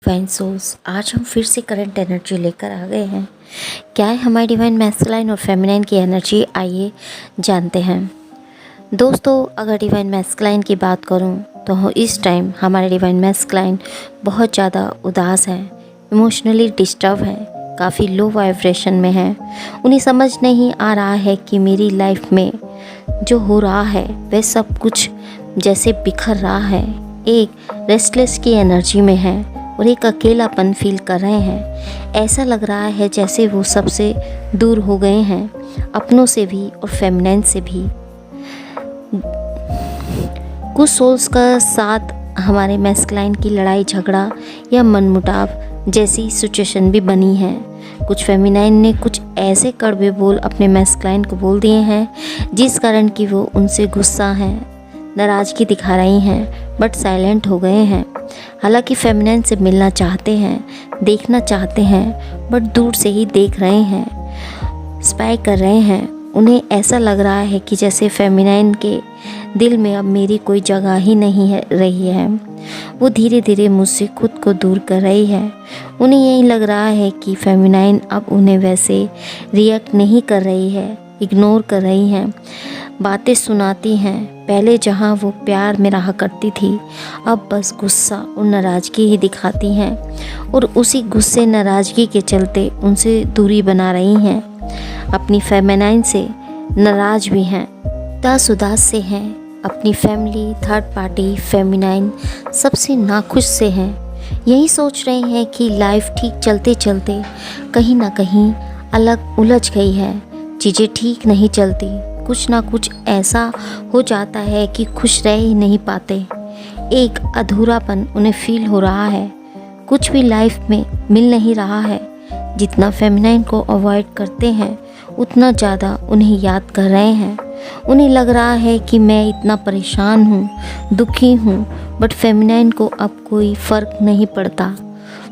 Divine souls, आज हम फिर से करंट एनर्जी लेकर आ गए हैं। क्या है हमारी डिवाइन मैस्कुलाइन और फेमिनाइन की एनर्जी, आइए जानते हैं। दोस्तों, अगर डिवाइन मैस्कुलाइन की बात करूं तो इस टाइम हमारे डिवाइन मैस्कुलाइन बहुत ज़्यादा उदास है, इमोशनली डिस्टर्ब है, काफ़ी लो वाइब्रेशन में है। उन्हें समझ नहीं आ रहा है कि मेरी लाइफ में जो हो रहा है वह सब कुछ जैसे बिखर रहा है। एक रेस्टलेस की एनर्जी में है और एक अकेलापन फील कर रहे हैं। ऐसा लग रहा है जैसे वो सबसे दूर हो गए हैं, अपनों से भी और फेमिनाइन से भी। कुछ सोल्स का साथ हमारे मैस्कुलाइन की लड़ाई झगड़ा या मनमुटाव जैसी सिचुएशन भी बनी है। कुछ फेमिनाइन ने कुछ ऐसे कड़वे बोल अपने मैस्कुलाइन को बोल दिए हैं जिस कारण कि वो उनसे गुस्सा हैं, नाराज़गी दिखा रही हैं, बट साइलेंट हो गए हैं। हालांकि फेमिनाइन से मिलना चाहते हैं, देखना चाहते हैं, बट दूर से ही देख रहे हैं, स्पाई कर रहे हैं। उन्हें ऐसा लग रहा है कि जैसे फेमिनाइन के दिल में अब मेरी कोई जगह ही नहीं है रही है। वो धीरे धीरे मुझसे खुद को दूर कर रही है। उन्हें यही लग रहा है कि फेमिनाइन अब उन्हें वैसे रिएक्ट नहीं कर रही है, इग्नोर कर रही हैं, बातें सुनाती हैं। पहले जहां वो प्यार में रहा करती थी, अब बस गुस्सा और नाराज़गी ही दिखाती हैं और उसी गुस्से नाराज़गी के चलते उनसे दूरी बना रही हैं। अपनी फेमिनाइन से नाराज़ भी हैं, उदास से हैं। अपनी फैमिली, थर्ड पार्टी, फेमिनाइन सबसे नाखुश से हैं। यही सोच रहे हैं कि लाइफ ठीक चलते चलते कहीं ना कहीं अलग उलझ गई है, चीज़ें ठीक नहीं चलती, कुछ ना कुछ ऐसा हो जाता है कि खुश रह ही नहीं पाते। एक अधूरापन उन्हें फील हो रहा है, कुछ भी लाइफ में मिल नहीं रहा है। जितना फेमिनाइन को अवॉइड करते हैं उतना ज़्यादा उन्हें याद कर रहे हैं। उन्हें लग रहा है कि मैं इतना परेशान हूँ, दुखी हूँ, बट फेमिनाइन को अब कोई फ़र्क नहीं पड़ता।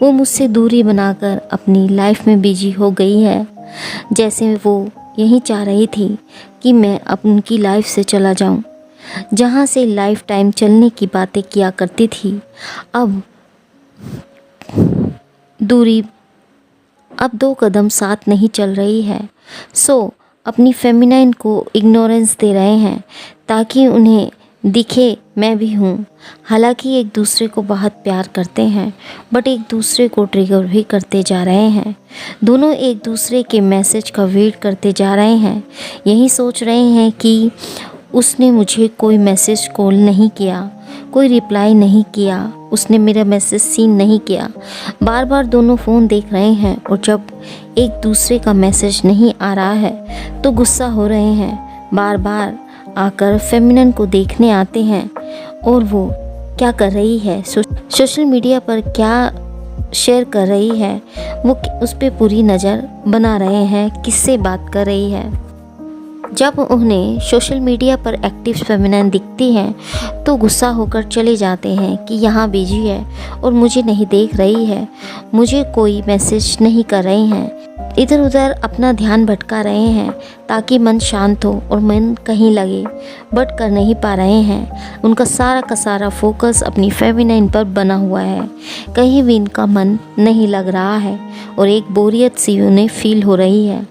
वो मुझसे दूरी बनाकर अपनी लाइफ में बिजी हो गई है, जैसे वो यही चाह रही थी कि मैं अब उनकी लाइफ से चला जाऊं। जहां से लाइफ टाइम चलने की बातें किया करती थी, अब दूरी, अब 2 कदम साथ नहीं चल रही है। सो अपनी फेमिनाइन को इग्नोरेंस दे रहे हैं ताकि उन्हें दिखे मैं भी हूँ। हालांकि एक दूसरे को बहुत प्यार करते हैं, बट एक दूसरे को ट्रिगर भी करते जा रहे हैं। दोनों एक दूसरे के मैसेज का वेट करते जा रहे हैं। यही सोच रहे हैं कि उसने मुझे कोई मैसेज कॉल नहीं किया, कोई रिप्लाई नहीं किया, उसने मेरा मैसेज सीन नहीं किया। बार बार दोनों फ़ोन देख रहे हैं और जब एक दूसरे का मैसेज नहीं आ रहा है तो गुस्सा हो रहे हैं। बार बार आकर फेमिनाइन को देखने आते हैं और वो क्या कर रही है, सोशल मीडिया पर क्या शेयर कर रही है, वो उस पर पूरी नज़र बना रहे हैं, किससे बात कर रही है। जब उन्हें सोशल मीडिया पर एक्टिव फेमिनाइन दिखती हैं तो गुस्सा होकर चले जाते हैं कि यहाँ बिजी है और मुझे नहीं देख रही है, मुझे कोई मैसेज नहीं कर रही हैं। इधर उधर अपना ध्यान भटका रहे हैं ताकि मन शांत हो और मन कहीं लगे, बट कर नहीं पा रहे हैं। उनका सारा का सारा फोकस अपनी फेमिनाइन पर बना हुआ है, कहीं भी इनका मन नहीं लग रहा है और एक बोरियत सी उन्हें फील हो रही है।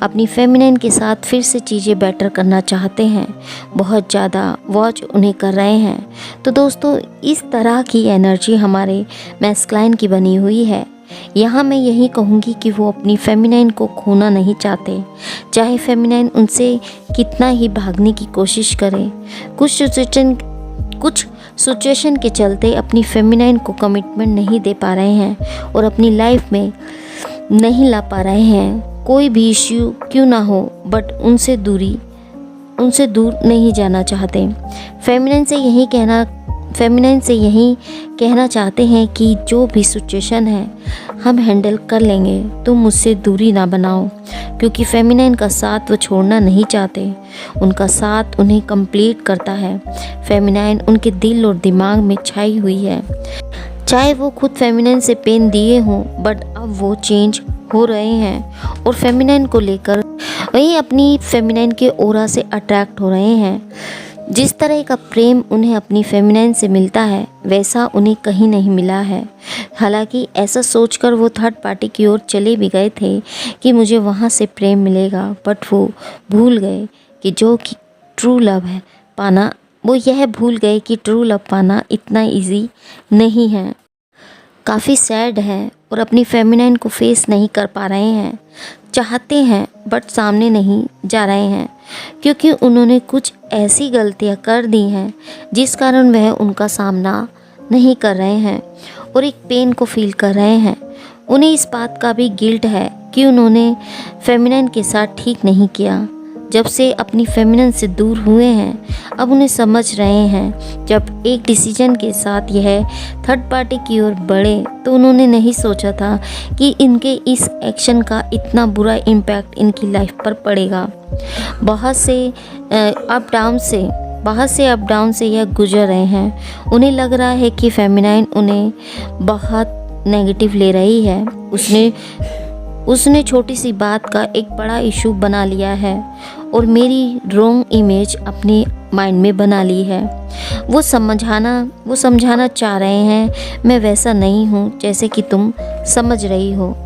अपनी फेमिनाइन के साथ फिर से चीज़ें बेटर करना चाहते हैं, बहुत ज़्यादा वॉच उन्हें कर रहे हैं। तो दोस्तों, इस तरह की एनर्जी हमारे मैस्कुलाइन की बनी हुई है। यहाँ मैं यही कहूँगी कि वो अपनी फेमिनाइन को खोना नहीं चाहते, चाहे फेमिनाइन उनसे कितना ही भागने की कोशिश करे। कुछ सिचुएशन के चलते अपनी फेमिनाइन को कमिटमेंट नहीं दे पा रहे हैं और अपनी लाइफ में नहीं ला पा रहे हैं। कोई भी इश्यू क्यों ना हो, बट उनसे दूर नहीं जाना चाहते। फेमिनाइन से यही कहना चाहते हैं कि जो भी सिचुएशन है हम हैंडल कर लेंगे, तुम मुझसे दूरी ना बनाओ। क्योंकि फेमिनाइन का साथ वो छोड़ना नहीं चाहते, उनका साथ उन्हें कंप्लीट करता है। फेमिनाइन उनके दिल और दिमाग में छाई हुई है। चाहे वो खुद फेमिनाइन से पेन दिए हों, बट अब वो चेंज हो रहे हैं और फेमिनाइन को लेकर वही अपनी फेमिनाइन के ओरा से अट्रैक्ट हो रहे हैं। जिस तरह का प्रेम उन्हें अपनी फेमिनाइन से मिलता है वैसा उन्हें कहीं नहीं मिला है। हालांकि ऐसा सोचकर वो थर्ड पार्टी की ओर चले भी गए थे कि मुझे वहाँ से प्रेम मिलेगा, बट वो भूल गए कि ट्रू लव है पाना, वो यह भूल गए कि ट्रू लव पाना इतना इजी नहीं है। काफ़ी सैड है और अपनी फेमिनाइन को फेस नहीं कर पा रहे हैं। चाहते हैं बट सामने नहीं जा रहे हैं क्योंकि उन्होंने कुछ ऐसी गलतियां कर दी हैं जिस कारण वह उनका सामना नहीं कर रहे हैं और एक पेन को फील कर रहे हैं। उन्हें इस बात का भी गिल्ट है कि उन्होंने फेमिनाइन के साथ ठीक नहीं किया। जब से अपनी फेमिनाइन से दूर हुए हैं अब उन्हें समझ रहे हैं जब एक डिसीजन के साथ यह थर्ड पार्टी की ओर बढ़े तो उन्होंने नहीं सोचा था कि इनके इस एक्शन का इतना बुरा इम्पैक्ट इनकी लाइफ पर पड़ेगा। बहुत से अप डाउन से यह गुजर रहे हैं। उन्हें लग रहा है कि फेमिनाइन उन्हें बहुत नेगेटिव ले रही है। उसने छोटी सी बात का एक बड़ा इशू बना लिया है और मेरी रॉन्ग इमेज अपने माइंड में बना ली है। वो समझाना चाह रहे हैं मैं वैसा नहीं हूँ जैसे कि तुम समझ रही हो।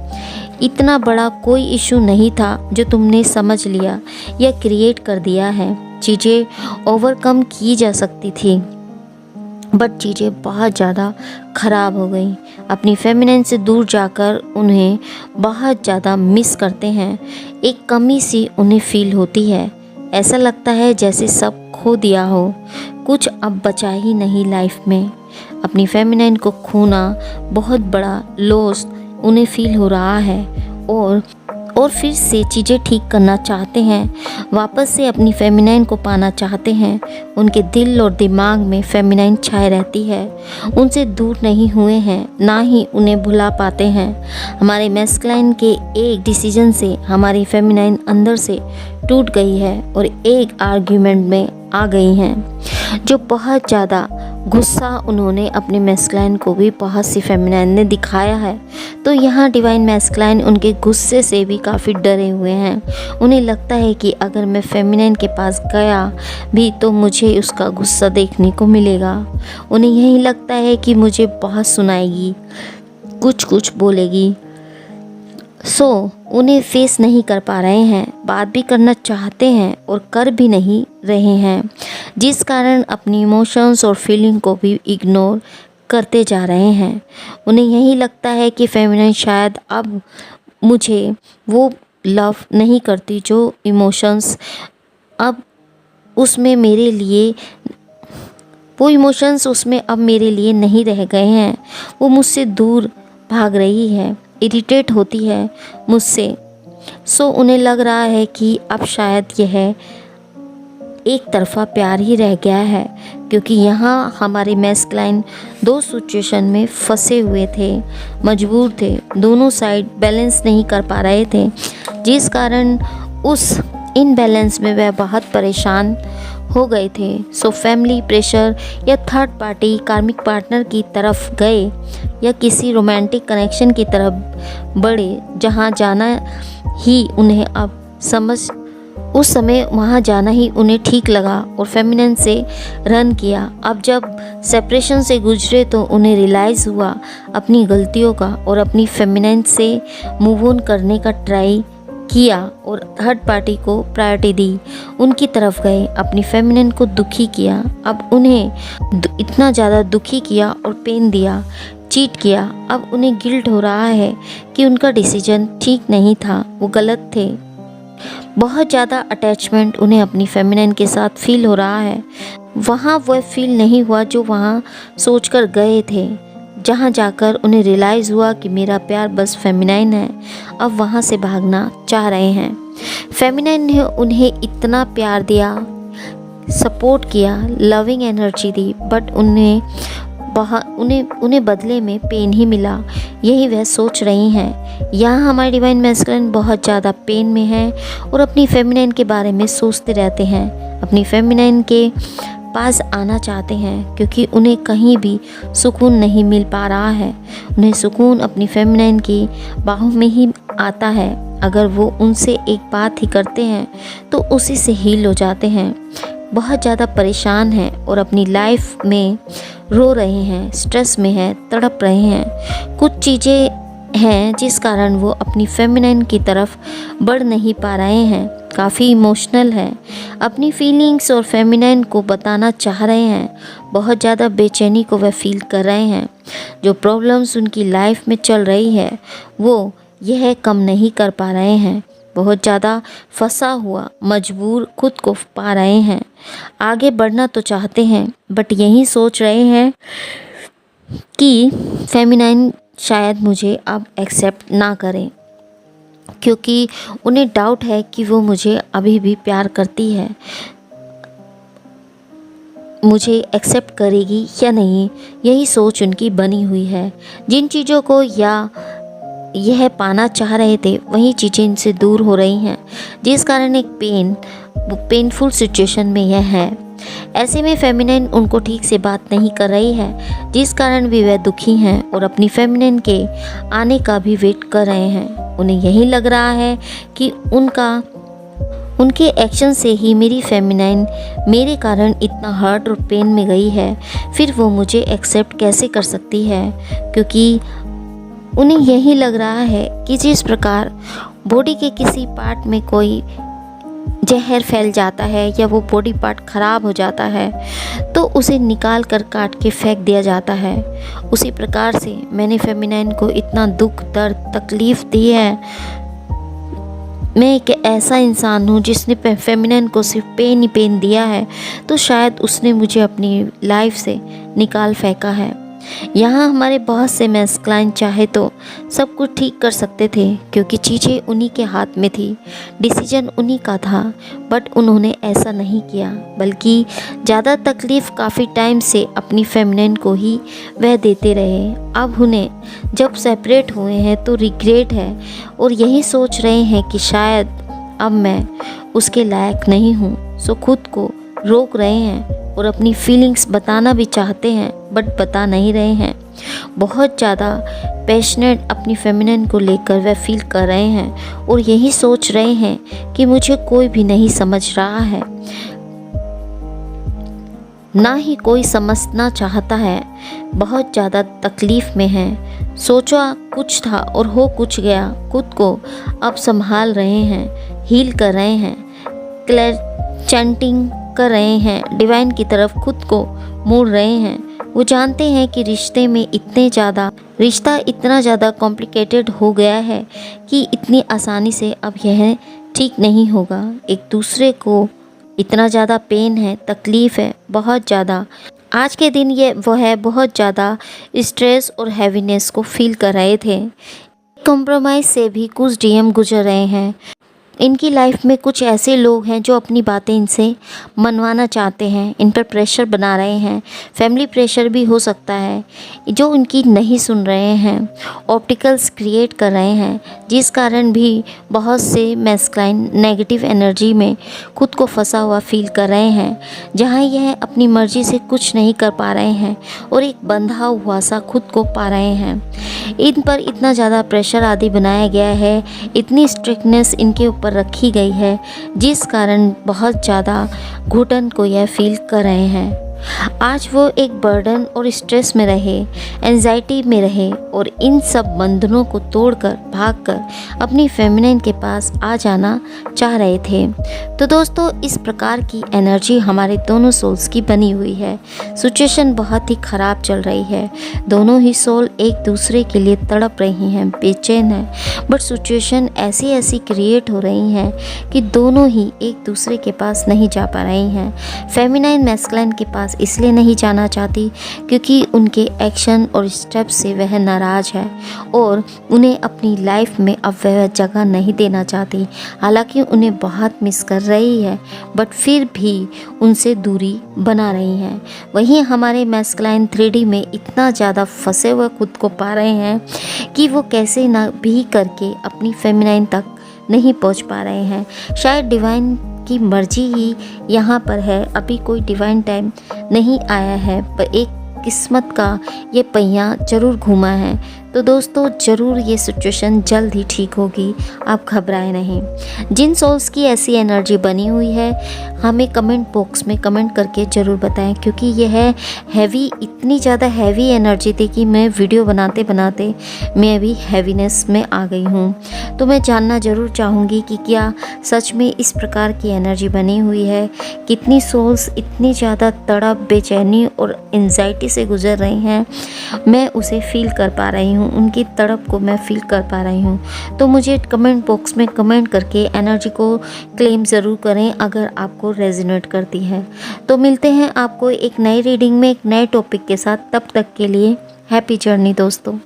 इतना बड़ा कोई इशू नहीं था जो तुमने समझ लिया या क्रिएट कर दिया है। चीज़ें ओवरकम की जा सकती थी बट चीज़ें बहुत ज़्यादा ख़राब हो गई। अपनी फेमिनाइन से दूर जाकर उन्हें बहुत ज़्यादा मिस करते हैं। एक कमी सी उन्हें फील होती है। ऐसा लगता है जैसे सब खो दिया हो, कुछ अब बचा ही नहीं लाइफ में। अपनी फेमिनाइन को खोना बहुत बड़ा लॉस उन्हें फील हो रहा है और फिर से चीज़ें ठीक करना चाहते हैं, वापस से अपनी फेमिनाइन को पाना चाहते हैं। उनके दिल और दिमाग में फेमिनाइन छाए रहती है। उनसे दूर नहीं हुए हैं, ना ही उन्हें भुला पाते हैं। हमारे मैस्कुलाइन के एक डिसीजन से हमारी फेमिनाइन अंदर से टूट गई है और एक आर्ग्यूमेंट में आ गई हैं जो बहुत ज़्यादा गुस्सा उन्होंने अपने मैस्कुलाइन को भी बहुत सी फेमिनाइन ने दिखाया है। तो यहाँ डिवाइन मैस्कुलाइन उनके गुस्से से भी काफ़ी डरे हुए हैं। उन्हें लगता है कि अगर मैं फेमिनाइन के पास गया भी तो मुझे उसका गुस्सा देखने को मिलेगा। उन्हें यही लगता है कि मुझे बहुत सुनाएगी, कुछ बोलेगी। उन्हें फेस नहीं कर पा रहे हैं, बात भी करना चाहते हैं और कर भी नहीं रहे हैं, जिस कारण अपनी इमोशंस और फीलिंग को भी इग्नोर करते जा रहे हैं। उन्हें यही लगता है कि फेमिनाइन शायद अब मुझे वो लव नहीं करती जो इमोशंस अब उसमें मेरे लिए अब मेरे लिए नहीं रह गए हैं। वो मुझसे दूर भाग रही है, इरिटेट होती है मुझसे। उन्हें लग रहा है कि अब शायद यह एक तरफ़ा प्यार ही रह गया है क्योंकि यहाँ हमारे मैस्कुलाइन दो सिचुएशन में फंसे हुए थे, मजबूर थे। दोनों साइड बैलेंस नहीं कर पा रहे थे, जिस कारण उस इनबैलेंस में वह बहुत परेशान हो गए थे। फैमिली प्रेशर या थर्ड पार्टी कार्मिक पार्टनर की तरफ गए या किसी रोमांटिक कनेक्शन की तरफ बढ़े जहाँ जाना ही उन्हें उस समय वहाँ जाना ही उन्हें ठीक लगा और फेमिनाइन से रन किया। अब जब सेपरेशन से गुजरे तो उन्हें रियलाइज़ हुआ अपनी गलतियों का और अपनी फेमिनाइन से मूव ऑन करने का ट्राई किया और थर्ड पार्टी को प्रायोरिटी दी। उनकी तरफ गए, अपनी फेमिनाइन को दुखी किया। अब उन्हें इतना ज़्यादा दुखी किया और पेन दिया, चीट किया। अब उन्हें गिल्ट हो रहा है कि उनका डिसीजन ठीक नहीं था, वो गलत थे। बहुत ज़्यादा अटैचमेंट उन्हें अपनी फेमिनाइन के साथ फील हो रहा है। वहाँ वह फील नहीं हुआ जो वहाँ सोचकर गए थे, जहाँ जाकर उन्हें रियलाइज़ हुआ कि मेरा प्यार बस फेमिनाइन है। अब वहाँ से भागना चाह रहे हैं। फेमिनाइन ने उन्हें इतना प्यार दिया, सपोर्ट किया, लविंग एनर्जी दी, बट उन्हें बदले में पेन ही मिला। यही वह सोच रही हैं। यहाँ हमारे डिवाइन मैस्कुलाइन बहुत ज़्यादा पेन में है और अपनी फेमिनाइन के बारे में सोचते रहते हैं। अपनी फेमिनाइन के पास आना चाहते हैं क्योंकि उन्हें कहीं भी सुकून नहीं मिल पा रहा है। उन्हें सुकून अपनी फेमिनाइन की बाहों में ही आता है। अगर वो उनसे एक बात ही करते हैं तो उसी से हील हो जाते हैं। बहुत ज़्यादा परेशान हैं और अपनी लाइफ में रो रहे हैं, स्ट्रेस में हैं, तड़प रहे हैं। कुछ चीज़ें हैं जिस कारण वो अपनी फेमिनाइन की तरफ बढ़ नहीं पा रहे हैं, काफ़ी इमोशनल है, अपनी फीलिंग्स और फेमिनाइन को बताना चाह रहे हैं, बहुत ज़्यादा बेचैनी को वह फील कर रहे हैं। जो प्रॉब्लम्स उनकी लाइफ में चल रही है वो यह कम नहीं कर पा रहे हैं, बहुत ज़्यादा फंसा हुआ मजबूर खुद को पा रहे हैं। आगे बढ़ना तो चाहते हैं बट यही सोच रहे हैं कि फेमिनाइन शायद मुझे अब एक्सेप्ट ना करें, क्योंकि उन्हें डाउट है कि वो मुझे अभी भी प्यार करती है, मुझे एक्सेप्ट करेगी या नहीं, यही सोच उनकी बनी हुई है। जिन चीज़ों को या यह पाना चाह रहे थे वही चीज़ें इनसे दूर हो रही हैं, जिस कारण एक पेनफुल सिचुएशन में यह है। ऐसे में फेमिनाइन उनको ठीक से बात नहीं कर रही है, जिस कारण भी वह दुखी हैं और अपनी फेमिनाइन के आने का भी वेट कर रहे हैं। उन्हें यही लग रहा है कि उनके एक्शन से ही मेरी फेमिनाइन मेरे कारण इतना हर्ट और पेन में गई है, फिर वो मुझे एक्सेप्ट कैसे कर सकती है। क्योंकि उन्हें यही लग रहा है कि जिस प्रकार बॉडी के किसी पार्ट में कोई जहर फैल जाता है या वो बॉडी पार्ट ख़राब हो जाता है तो उसे निकाल कर काट के फेंक दिया जाता है, उसी प्रकार से मैंने फेमिनाइन को इतना दुख दर्द तकलीफ़ दी है। मैं एक ऐसा इंसान हूँ जिसने फेमिनाइन को सिर्फ पेन ही पेन दिया है, तो शायद उसने मुझे अपनी लाइफ से निकाल फेंका है। यहाँ हमारे बहुत से मैस्कुलाइन चाहे तो सब कुछ ठीक कर सकते थे, क्योंकि चीज़ें उन्हीं के हाथ में थी, डिसीजन उन्हीं का था, बट उन्होंने ऐसा नहीं किया, बल्कि ज़्यादा तकलीफ़ काफ़ी टाइम से अपनी फेमिनाइन को ही वह देते रहे। अब उन्हें जब सेपरेट हुए हैं तो रिग्रेट है और यही सोच रहे हैं कि शायद अब मैं उसके लायक नहीं हूँ, सो खुद को रोक रहे हैं और अपनी फीलिंग्स बताना भी चाहते हैं बट बता नहीं रहे हैं। बहुत ज़्यादा पैशनेट अपनी फेमिनाइन को लेकर वह फील कर रहे हैं और यही सोच रहे हैं कि मुझे कोई भी नहीं समझ रहा है, ना ही कोई समझना चाहता है, बहुत ज़्यादा तकलीफ़ में हैं। सोचा कुछ था और हो कुछ गया, खुद को अब संभाल रहे हैं, हील कर रहे हैं, चैंटिंग कर रहे हैं, डिवाइन की तरफ खुद को मोड़ रहे हैं। वो जानते हैं कि रिश्ता इतना ज़्यादा कॉम्प्लिकेटेड हो गया है कि इतनी आसानी से अब यह ठीक नहीं होगा। एक दूसरे को इतना ज़्यादा पेन है, तकलीफ़ है बहुत ज़्यादा। आज के दिन वो है बहुत ज़्यादा स्ट्रेस और हैवीनेस को फील कर रहे थे। कॉम्प्रोमाइज़ से भी कुछ डीएम गुजर रहे हैं। इनकी लाइफ में कुछ ऐसे लोग हैं जो अपनी बातें इनसे मनवाना चाहते हैं, इन पर प्रेशर बना रहे हैं, फैमिली प्रेशर भी हो सकता है, जो उनकी नहीं सुन रहे हैं, ऑप्टिकल्स क्रिएट कर रहे हैं, जिस कारण भी बहुत से मैस्कुलाइन नेगेटिव एनर्जी में खुद को फंसा हुआ फील कर रहे हैं, जहां यह अपनी मर्जी से कुछ नहीं कर पा रहे हैं और एक बंधा हुआ सा खुद को पा रहे हैं। इन पर इतना ज़्यादा प्रेशर आदि बनाया गया है, इतनी स्ट्रिक्टनेस इनके ऊपर रखी गई है, जिस कारण बहुत ज़्यादा घुटन को यह फील कर रहे हैं। आज वो एक बर्डन और स्ट्रेस में रहे, एंजाइटी में रहे और इन सब बंधनों को तोड़कर भागकर अपनी फेमिनाइन के पास आ जाना चाह रहे थे। तो दोस्तों, इस प्रकार की एनर्जी हमारे दोनों सोल्स की बनी हुई है। सिचुएशन बहुत ही ख़राब चल रही है, दोनों ही सोल एक दूसरे के लिए तड़प रही हैं, बेचैन हैं, बट सिचुएशन ऐसी क्रिएट हो रही हैं कि दोनों ही एक दूसरे के पास नहीं जा पा रही हैं। फेमिनाइन मैस्कुलाइन के पास इसलिए नहीं जाना चाहती क्योंकि उनके एक्शन और स्टेप से वह नाराज़ है और उन्हें अपनी लाइफ में अब वह जगह नहीं देना चाहती। हालांकि उन्हें बहुत मिस कर रही है बट फिर भी उनसे दूरी बना रही हैं। वहीं हमारे मैस्कुलाइन 3D में इतना ज़्यादा फंसे हुए खुद को पा रहे हैं कि वो कैसे ना भी करके अपनी फेमिनाइन तक नहीं पहुंच पा रहे हैं। शायद डिवाइन की मर्जी ही यहाँ पर है, अभी कोई डिवाइन टाइम नहीं आया है, पर एक किस्मत का ये पहिया ज़रूर घूमा है। तो दोस्तों ज़रूर ये सिचुएशन जल्द ही ठीक होगी, आप घबराएं नहीं। जिन सोल्स की ऐसी एनर्जी बनी हुई है हमें कमेंट बॉक्स में कमेंट करके ज़रूर बताएं, क्योंकि यह हैवी, इतनी ज़्यादा हैवी एनर्जी थी कि मैं वीडियो बनाते बनाते मैं अभी हैवीनेस में आ गई हूँ। तो मैं जानना ज़रूर चाहूँगी कि क्या सच में इस प्रकार की एनर्जी बनी हुई है, कितनी सोल्स इतनी ज़्यादा तड़प, बेचैनी और एंजाइटी से गुजर रही हैं। मैं उसे फील कर पा रही हूँ, उनकी तड़प को मैं फील कर पा रही हूँ। तो मुझे कमेंट बॉक्स में कमेंट करके एनर्जी को क्लेम ज़रूर करें अगर आपको रेजोनेट करती है। तो मिलते हैं आपको एक नई रीडिंग में एक नए टॉपिक के साथ, तब तक के लिए हैप्पी जर्नी दोस्तों।